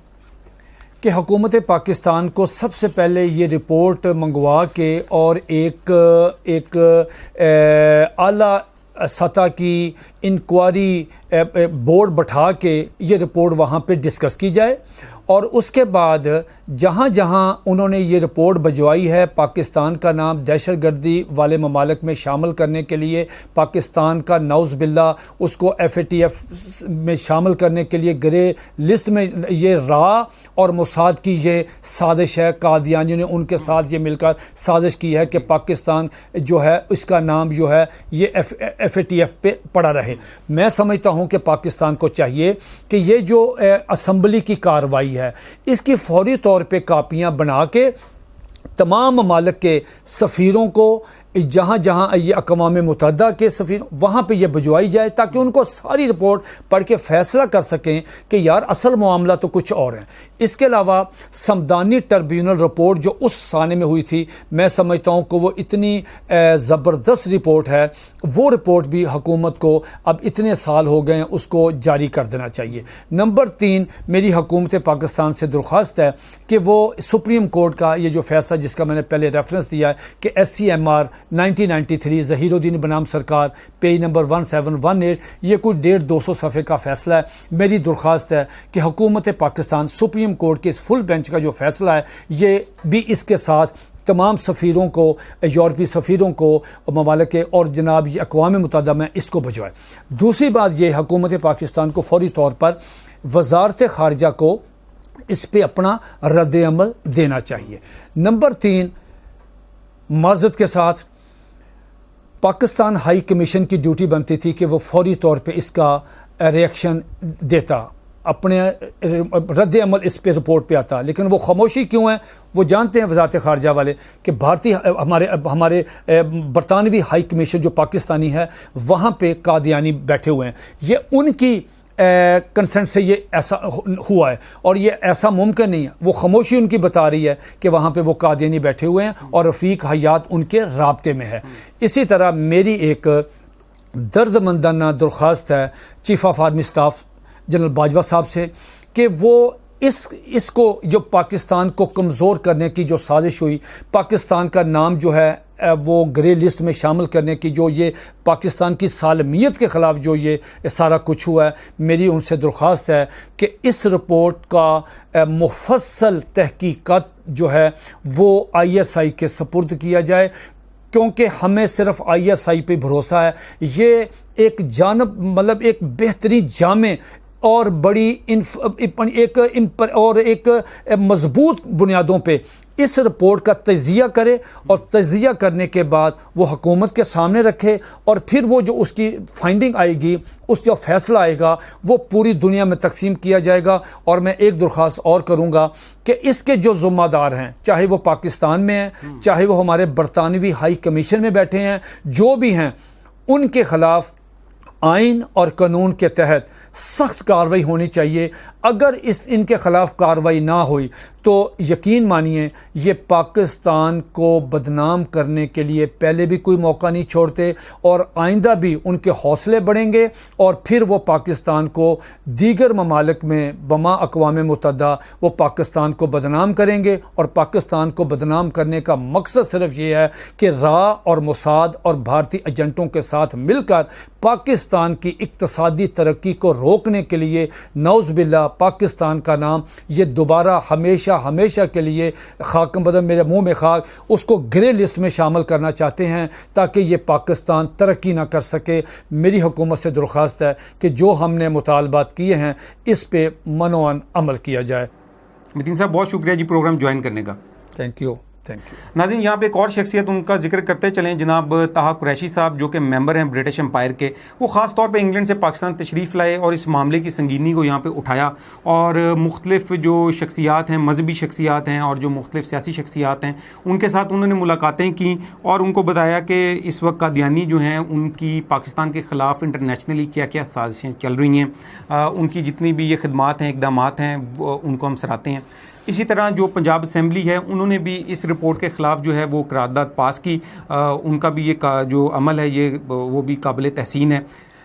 کہ حکومت پاکستان کو سب سے پہلے یہ رپورٹ منگوا کے اور ایک اعلیٰ سطح کی انکوائری بورڈ بٹھا کے یہ رپورٹ وہاں پہ ڈسکس کی جائے, اور اس کے بعد جہاں جہاں انہوں نے یہ رپورٹ بھجوائی ہے پاکستان کا نام دہشت گردی والے ممالک میں شامل کرنے کے لیے, پاکستان کا نعوذ باللہ اس کو FATF میں شامل کرنے کے لیے گرے لسٹ میں, یہ را اور موساد کی یہ سازش ہے. قادیانیوں نے ان کے ساتھ یہ مل کر سازش کی ہے کہ پاکستان جو ہے اس کا نام جو ہے یہ FATF پہ پڑا رہے. میں سمجھتا ہوں کہ پاکستان کو چاہیے کہ یہ جو اسمبلی کی کارروائی ہے اس کی فوری طور پہ کاپیاں بنا کے تمام ممالک کے سفیروں کو جہاں جہاں یہ اقوام متحدہ کے سفیر وہاں پہ یہ بھجوائی جائے تاکہ ان کو ساری رپورٹ پڑھ کے فیصلہ کر سکیں کہ یار اصل معاملہ تو کچھ اور ہے. اس کے علاوہ سمدانی ٹربیونل رپورٹ جو اس سانے میں ہوئی تھی میں سمجھتا ہوں کہ وہ اتنی زبردست رپورٹ ہے, وہ رپورٹ بھی حکومت کو اب اتنے سال ہو گئے ہیں اس کو جاری کر دینا چاہیے. نمبر 3 میری حکومت پاکستان سے درخواست ہے کہ وہ سپریم کورٹ کا یہ جو فیصلہ جس کا میں نے پہلے ریفرنس دیا ہے کہ SCMR 1993 ظہیر الدین بنام سرکار پیج نمبر 1718 یہ کوئی 150-200 صفحے کا فیصلہ ہے. میری درخواست ہے کہ حکومت پاکستان سپریم کورٹ کے اس فل بینچ کا جو فیصلہ ہے یہ بھی اس کے ساتھ تمام سفیروں کو, یورپی سفیروں کو, ممالک اور جناب یہ اقوام متحدہ میں اس کو بھجوائے. دوسری بات یہ حکومت پاکستان کو فوری طور پر وزارت خارجہ کو اس پہ اپنا رد عمل دینا چاہیے. نمبر 3 معذرت کے ساتھ پاکستان ہائی کمیشن کی ڈیوٹی بنتی تھی کہ وہ فوری طور پہ اس کا ریئیکشن دیتا, اپنے رد عمل اس پہ رپورٹ پہ آتا, لیکن وہ خاموشی کیوں ہے؟ وہ جانتے ہیں وزارت خارجہ والے کہ ہمارے برطانوی ہائی کمیشن جو پاکستانی ہے وہاں پہ قادیانی بیٹھے ہوئے ہیں. یہ ان کی کنسنٹ سے یہ ایسا ہوا ہے اور یہ ایسا ممکن نہیں ہے. وہ خاموشی ان کی بتا رہی ہے کہ وہاں پہ وہ قادیانی بیٹھے ہوئے ہیں اور رفیق حیات ان کے رابطے میں ہے. اسی طرح میری ایک درد مندانہ درخواست ہے chief of army staff general Bajwa صاحب سے کہ وہ اس کو جو پاکستان کو کمزور کرنے کی جو سازش ہوئی, پاکستان کا نام جو ہے وہ گرے لسٹ میں شامل کرنے کی جو یہ پاکستان کی سالمیت کے خلاف جو یہ سارا کچھ ہوا ہے, میری ان سے درخواست ہے کہ اس رپورٹ کا مفصل تحقیقات جو ہے وہ ISI کے سپرد کیا جائے, کیونکہ ہمیں صرف ISI پہ بھروسہ ہے. یہ ایک جانب مطلب ایک بہترین جامع اور بڑی ایک مضبوط بنیادوں پہ اس رپورٹ کا تجزیہ کرے اور تجزیہ کرنے کے بعد وہ حکومت کے سامنے رکھے اور پھر وہ جو اس کی فائنڈنگ آئے گی, اس جو فیصلہ آئے گا وہ پوری دنیا میں تقسیم کیا جائے گا. اور میں ایک درخواست اور کروں گا کہ اس کے جو ذمہ دار ہیں, چاہے وہ پاکستان میں ہیں چاہے وہ ہمارے برطانوی ہائی کمیشن میں بیٹھے ہیں, جو بھی ہیں ان کے خلاف آئین اور قانون کے تحت سخت کارروائی ہونی چاہیے. اگر ان کے خلاف کارروائی نہ ہوئی تو یقین مانیے یہ پاکستان کو بدنام کرنے کے لیے پہلے بھی کوئی موقع نہیں چھوڑتے اور آئندہ بھی ان کے حوصلے بڑھیں گے اور پھر وہ پاکستان کو دیگر ممالک میں بما اقوام متحدہ وہ پاکستان کو بدنام کریں گے. اور پاکستان کو بدنام کرنے کا مقصد صرف یہ ہے کہ را اور موساد اور بھارتی ایجنٹوں کے ساتھ مل کر پاکستان کی اقتصادی ترقی کو روکنے کے لیے نعوذ باللہ پاکستان کا نام یہ دوبارہ ہمیشہ کے لیے خاک بدن میرے منہ میں خاک اس کو گرے لسٹ میں شامل کرنا چاہتے ہیں تاکہ یہ پاکستان ترقی نہ کر سکے. میری حکومت سے درخواست ہے کہ جو ہم نے مطالبات کیے ہیں اس پہ منوعاً عمل کیا جائے.
متین صاحب بہت شکریہ جی پروگرام جوائن کرنے کا.
Thank you.
ناظرین یہاں پہ ایک اور شخصیت ان کا ذکر کرتے چلیں, جناب طاہا قریشی صاحب جو کہ ممبر ہیں برٹش امپائر کے. وہ خاص طور پہ انگلینڈ سے پاکستان تشریف لائے اور اس معاملے کی سنگینی کو یہاں پہ اٹھایا اور مختلف جو شخصیات ہیں, مذہبی شخصیات ہیں اور جو مختلف سیاسی شخصیات ہیں ان کے ساتھ انہوں نے ملاقاتیں کی اور ان کو بتایا کہ اس وقت قادیانی جو ہیں ان کی پاکستان کے خلاف انٹرنیشنلی کیا کیا سازشیں چل رہی ہیں, ان کی جتنی بھی یہ خدمات ہیں اقدامات ہیں ان کو ہم سراہتے ہیں. اسی طرح جو پنجاب اسمبلی ہے انہوں نے بھی اس رپورٹ کے خلاف جو ہے وہ قرارداد پاس کی, ان کا بھی یہ جو عمل ہے یہ وہ بھی قابل تحسین ہے.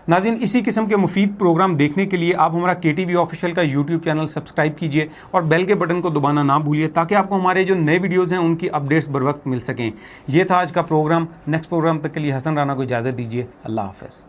ناظرین اسی قسم کے مفید پروگرام دیکھنے کے لیے آپ ہمارا KTV آفیشیل کا YouTube چینل سبسکرائب کیجئے اور بیل کے بٹن کو دبانا نہ بھولیے تاکہ آپ کو ہمارے جو نئے ویڈیوز ہیں ان کی اپڈیٹس بر وقت مل سکیں. یہ تھا آج کا پروگرام. نیکسٹ پروگرام تک کے لیے حسن رانا کو اجازت دیجیے. اللہ حافظ.